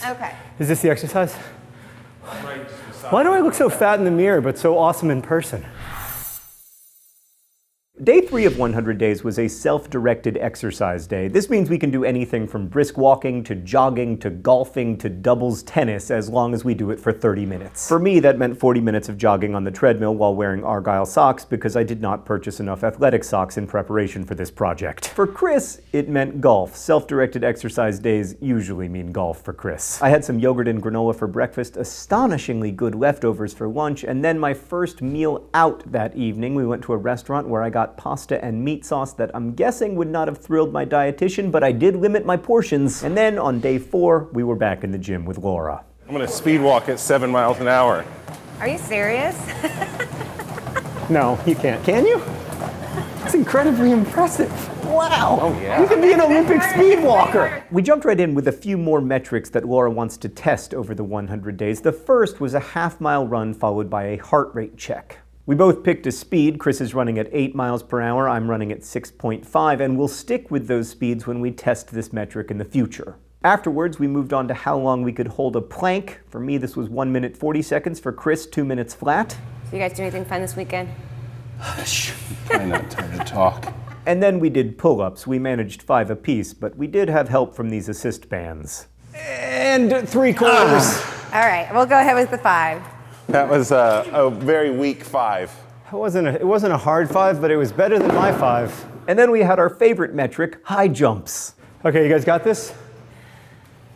Okay. Is this the exercise? Why do I look so fat in the mirror, but so awesome in person? Day 3 of 100 days was a self-directed exercise day. This means we can do anything from brisk walking to jogging to golfing to doubles tennis as long as we do it for 30 minutes. For me, that meant 40 minutes of jogging on the treadmill while wearing Argyle socks because I did not purchase enough athletic socks in preparation for this project. For Chris, it meant golf. Self-directed exercise days usually mean golf for Chris. I had some yogurt and granola for breakfast, astonishingly good leftovers for lunch, and then my first meal out that evening. We went to a restaurant where I got pasta and meat sauce that I'm guessing would not have thrilled my dietitian, but I did limit my portions. And then on day 4, we were back in the gym with Laura. I'm gonna speed walk at 7 miles an hour. Are you serious? No, you can't. Can you? It's incredibly impressive. Wow. Oh, yeah. You can be an Olympic speed walker. We jumped right in with a few more metrics that Laura wants to test over the 100 days. The first was a half-mile run followed by a heart rate check. We both picked a speed. Chris is running at 8 miles per hour, I'm running at 6.5, and we'll stick with those speeds when we test this metric in the future. Afterwards, we moved on to how long we could hold a plank. For me, this was 1 minute 40 seconds. For Chris, 2 minutes flat. So you guys do anything fun this weekend? Probably not time to talk. And then we did pull-ups. We managed 5 apiece, but we did have help from these assist bands. And 3/4. All right, we'll go ahead with the 5. That was a very weak 5. It wasn't a hard 5, but it was better than my 5. And then we had our favorite metric, high jumps. Okay, you guys got this?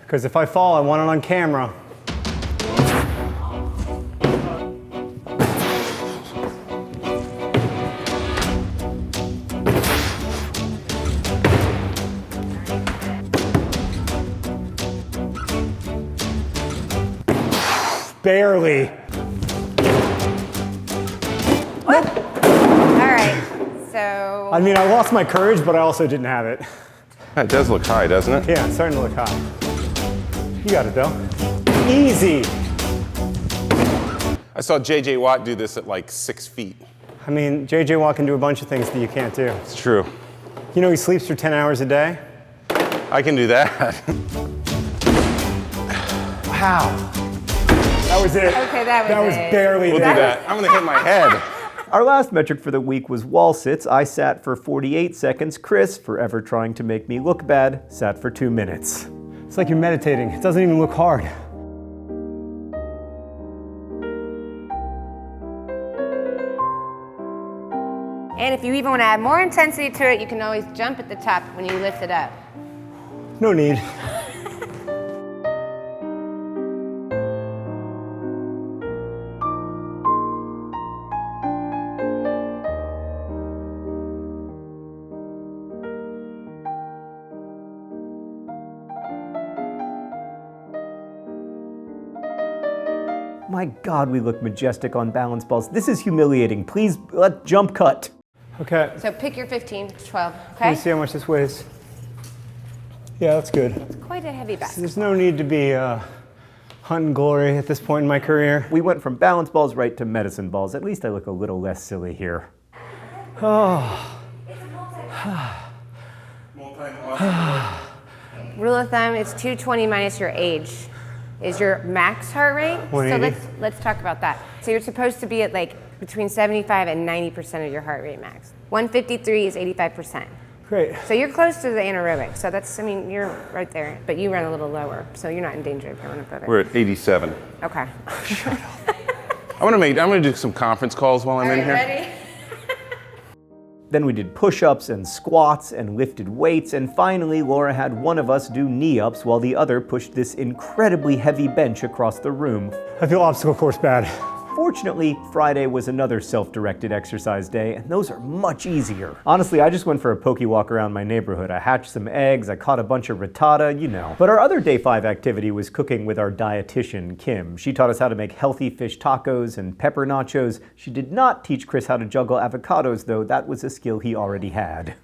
Because if I fall, I want it on camera. Barely. What? All right, so... I mean, I lost my courage, but I also didn't have it. That does look high, doesn't it? Yeah, it's starting to look high. You got it, though. Easy. I saw J.J. Watt do this at like 6 feet. I mean, J.J. Watt can do a bunch of things that you can't do. It's true. You know he sleeps for 10 hours a day? I can do that. Wow. That was it. Okay, that was it. Barely We'll do that. I'm gonna hit my head. Our last metric for the week was wall sits. I sat for 48 seconds. Chris, forever trying to make me look bad, sat for 2 minutes. It's like you're meditating. It doesn't even look hard. And if you even want to add more intensity to it, you can always jump at the top when you lift it up. No need. My God, we look majestic on balance balls. This is humiliating. Please, let jump cut. Okay. So pick your 15, 12, Let okay? me see how much this weighs. Yeah, that's good. It's quite a heavy basket. There's no need to be hunting glory at this point in my career. We went from balance balls right to medicine balls. At least I look a little less silly here. Oh. Rule of thumb, it's 220 minus your age. Is your max heart rate? 180. So let's talk about that. So you're supposed to be at like between 75 and 90% of your heart rate max. 153 is 85%. Great. So you're close to the anaerobic. So that's, I mean, you're right there, but you run a little lower. So you're not in danger of going above it. We're at 87. Okay. I'm gonna do some conference calls while I'm in here. Ready? Then we did push-ups and squats and lifted weights, and finally Laura had one of us do knee-ups while the other pushed this incredibly heavy bench across the room. I feel obstacle course bad. Fortunately, Friday was another self-directed exercise day, and those are much easier. Honestly, I just went for a pokey walk around my neighborhood. I hatched some eggs, I caught a bunch of frittata, you know. But our other day 5 activity was cooking with our dietitian, Kim. She taught us how to make healthy fish tacos and pepper nachos. She did not teach Chris how to juggle avocados, though. That was a skill he already had.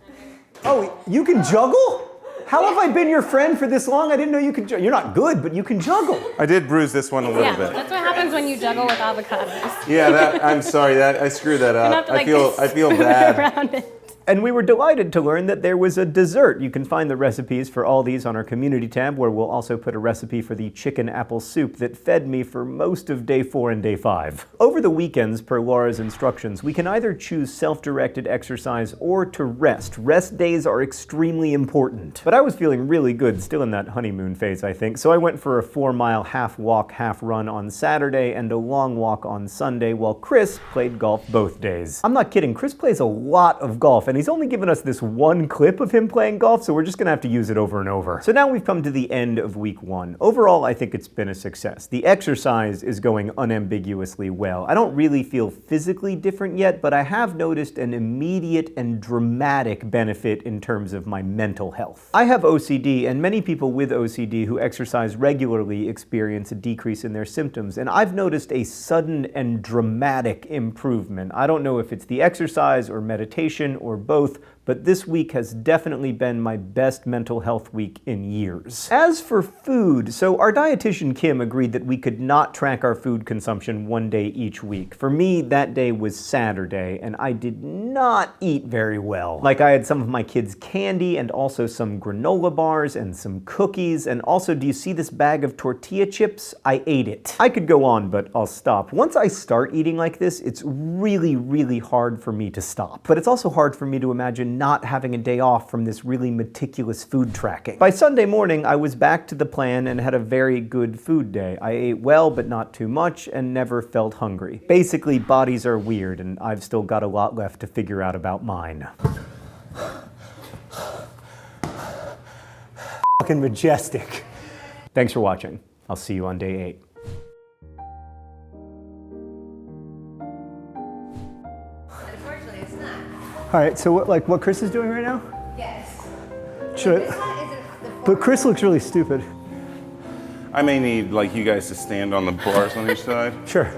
Oh, you can juggle? How have I been your friend for this long? I didn't know you could juggle. You're not good, but you can juggle. I did bruise this one a little bit. That's what happens when you juggle with avocados. Yeah, I'm sorry, I screwed that up. Have to, like, I feel bad. around it. And we were delighted to learn that there was a dessert. You can find the recipes for all these on our community tab, where we'll also put a recipe for the chicken apple soup that fed me for most of day 4 and day 5. Over the weekends, per Laura's instructions, we can either choose self-directed exercise or to rest. Rest days are extremely important. But I was feeling really good, still in that honeymoon phase, I think, so I went for a 4-mile half walk, half run on Saturday and a long walk on Sunday, while Chris played golf both days. I'm not kidding, Chris plays a lot of golf, and he's only given us this one clip of him playing golf, so we're just gonna have to use it over and over. So now we've come to the end of week 1. Overall, I think it's been a success. The exercise is going unambiguously well. I don't really feel physically different yet, but I have noticed an immediate and dramatic benefit in terms of my mental health. I have OCD, and many people with OCD who exercise regularly experience a decrease in their symptoms, and I've noticed a sudden and dramatic improvement. I don't know if it's the exercise or meditation or both, but this week has definitely been my best mental health week in years. As for food, so our dietitian Kim agreed that we could not track our food consumption one day each week. For me, that day was Saturday, and I did not eat very well. Like, I had some of my kids' candy and also some granola bars and some cookies, and also, do you see this bag of tortilla chips? I ate it. I could go on, but I'll stop. Once I start eating like this, it's really, really hard for me to stop. But it's also hard for me to imagine not having a day off from this really meticulous food tracking. By Sunday morning, I was back to the plan and had a very good food day. I ate well, but not too much, and never felt hungry. Basically, bodies are weird, and I've still got a lot left to figure out about mine. Fucking majestic. Thanks for watching. I'll see you on day 8. Unfortunately, it's not. All right, so what Chris is doing right now? Yes. Should This I, one isn't the but Chris looks really stupid. I may need like you guys to stand on the bars on each side. Sure.